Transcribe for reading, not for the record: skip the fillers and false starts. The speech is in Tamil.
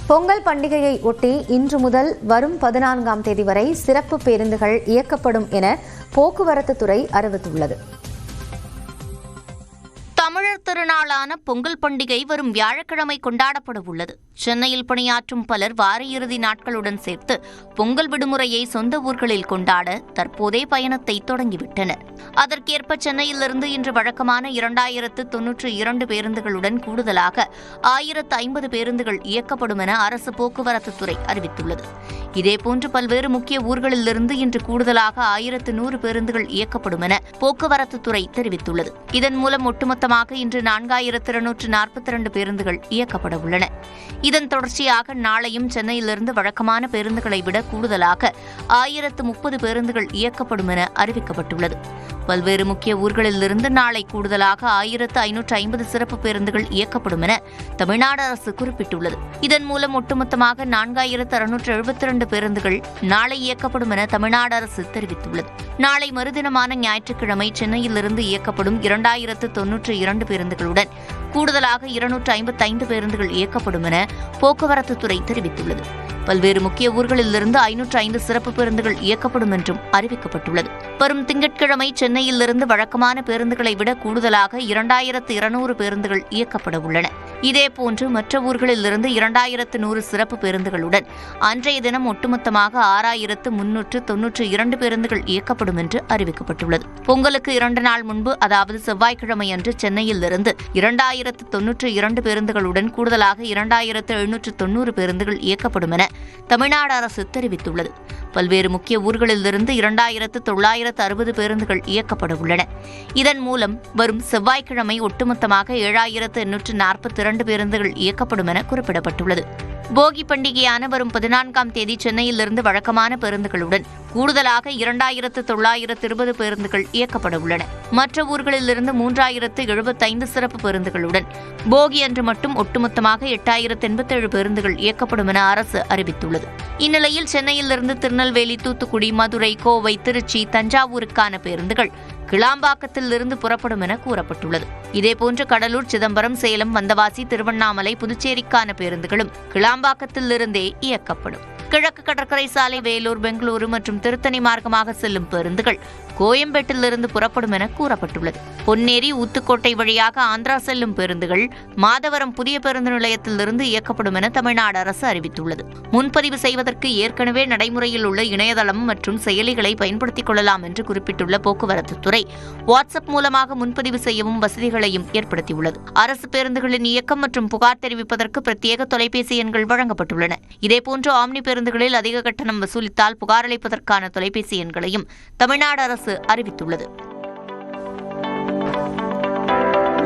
பொங்கல் பண்டிகையை ஒட்டி இன்று முதல் வரும் 14ஆம் தேதி வரை சிறப்பு பேருந்துகள் இயக்கப்படும் என போக்குவரத்து துறை அறிவித்துள்ளது. தமிழர் திருநாளான பொங்கல் பண்டிகை வரும் வியாழக்கிழமை கொண்டாடப்பட உள்ளது. சென்னையில் பணியாற்றும் பலர் வார இறுதி நாட்களுடன் சேர்த்து பொங்கல் விடுமுறையை சொந்த ஊர்களில் கொண்டாட தற்போதே பயணத்தை தொடங்கிவிட்டனர். அதற்கேற்ப சென்னையிலிருந்து இன்று வழக்கமான 2092 பேருந்துகளுடன் கூடுதலாக 1050 பேருந்துகள் இயக்கப்படும் என அரசு போக்குவரத்து துறை அறிவித்துள்ளது. இதேபோன்று பல்வேறு முக்கிய ஊர்களிலிருந்து இன்று கூடுதலாக 1100 பேருந்துகள் இயக்கப்படும் என போக்குவரத்து துறை தெரிவித்துள்ளது. இதன் மூலம் ஒட்டுமொத்தமாக இன்று 4242 பேருந்துகள் இயக்கப்பட உள்ளன. இதன் தொடர்ச்சியாக நாளையும் சென்னையிலிருந்து வழக்கமான பேருந்துகளை விட கூடுதலாக 1030 பேருந்துகள் இயக்கப்படும் என அறிவிக்கப்பட்டுள்ளது. பல்வேறு முக்கிய ஊர்களிலிருந்து நாளை கூடுதலாக 1550 சிறப்பு பேருந்துகள் இயக்கப்படும் என தமிழ்நாடு அரசு குறிப்பிட்டுள்ளது. இதன் மூலம் ஒட்டுமொத்தமாக 4672 பேருந்துகள் நாளை இயக்கப்படும் என தமிழ்நாடு அரசு தெரிவித்துள்ளது. நாளை மறுதினமான ஞாயிற்றுக்கிழமை சென்னையிலிருந்து இயக்கப்படும் 2092 பேருந்துகளுடன் கூடுதலாக 255 பேருந்துகள் இயக்கப்படும் என போக்குவரத்து துறை தெரிவித்துள்ளது. பல்வேறு முக்கிய ஊர்களிலிருந்து 505 சிறப்பு பேருந்துகள் இயக்கப்படும் என்றும் அறிவிக்கப்பட்டுள்ளது. வரும் திங்கட்கிழமை சென்னையிலிருந்து வழக்கமான பேருந்துகளை விட கூடுதலாக 2200 பேருந்துகள் இயக்கப்பட உள்ளன. இதேபோன்று மற்ற ஊர்களிலிருந்து 2100 சிறப்பு பேருந்துகளுடன் அன்றைய தினம் ஒட்டுமொத்தமாக 6392 பேருந்துகள் இயக்கப்படும் என்று அறிவிக்கப்பட்டுள்ளது. பொங்கலுக்கு 2 நாள் முன்பு, அதாவது செவ்வாய்க்கிழமை அன்று சென்னையிலிருந்து 2092 பேருந்துகளுடன் கூடுதலாக 2790 பேருந்துகள் இயக்கப்படும் என தமிழ்நாடு அரசு தெரிவித்துள்ளது. பல்வேறு முக்கிய ஊர்களிலிருந்து 2960 பேருந்துகள் இயக்கப்பட உள்ளன. இதன் மூலம் வரும் செவ்வாய்க்கிழமை ஒட்டுமொத்தமாக 7842 பேருந்துகள் இயக்கப்படும் என குறிப்பிடப்பட்டுள்ளது. போகி பண்டிகையான வரும் 14ஆம் தேதி சென்னையிலிருந்து வழக்கமான பேருந்துகளுடன் கூடுதலாக 2920 பேருந்துகள் இயக்கப்பட உள்ளன. மற்ற ஊர்களிலிருந்து 3075 சிறப்பு பேருந்துகளுடன் போகி அன்று மட்டும் ஒட்டுமொத்தமாக 8087 பேருந்துகள் இயக்கப்படும் என அரசு அறிவித்துள்ளது. இந்நிலையில் சென்னையிலிருந்து திருநெல்வேலி, தூத்துக்குடி, மதுரை, கோவை, திருச்சி, தஞ்சாவூருக்கான பேருந்துகள் கிளாம்பாக்கத்திலிருந்து புறப்படும் என கூறப்பட்டுள்ளது. இதேபோன்று கடலூர், சிதம்பரம், சேலம், வந்தவாசி, திருவண்ணாமலை, புதுச்சேரிக்கான பேருந்துகளும் கிளாம்பாக்கத்திலிருந்தே இயக்கப்படும். கிழக்கு கடற்கரை சாலை, வேலூர், பெங்களூரு மற்றும் திருத்தணி மார்க்கமாக செல்லும் பேருந்துகள் கோயம்பேட்டிலிருந்து புறப்படும் என கூறப்பட்டுள்ளது. பொன்னேரி, ஊத்துக்கோட்டை வழியாக ஆந்திரா செல்லும் பேருந்துகள் மாதவரம் புதிய பேருந்து நிலையத்திலிருந்து இயக்கப்படும் என தமிழ்நாடு அரசு அறிவித்துள்ளது. முன்பதிவு செய்வதற்கு ஏற்கனவே நடைமுறையில் உள்ள இணையதளம் மற்றும் செயலிகளை பயன்படுத்திக் கொள்ளலாம் என்று குறிப்பிட்டுள்ள போக்குவரத்து துறை வாட்ஸ்அப் மூலமாக முன்பதிவு செய்யவும் வசதிகளையும் ஏற்படுத்தியுள்ளது. அரசு பேருந்துகளின் இயக்கம் மற்றும் புகார் தெரிவிப்பதற்கு பிரத்யேக தொலைபேசி எண்கள் வழங்கப்பட்டுள்ளன. இதேபோன்று ஆம்னி பேருந்துகளில் அதிக கட்டணம் வசூலித்தால் புகார் அளிப்பதற்கான தொலைபேசி எண்களையும் தமிழ்நாடு அரசு அறிவித்துள்ளது.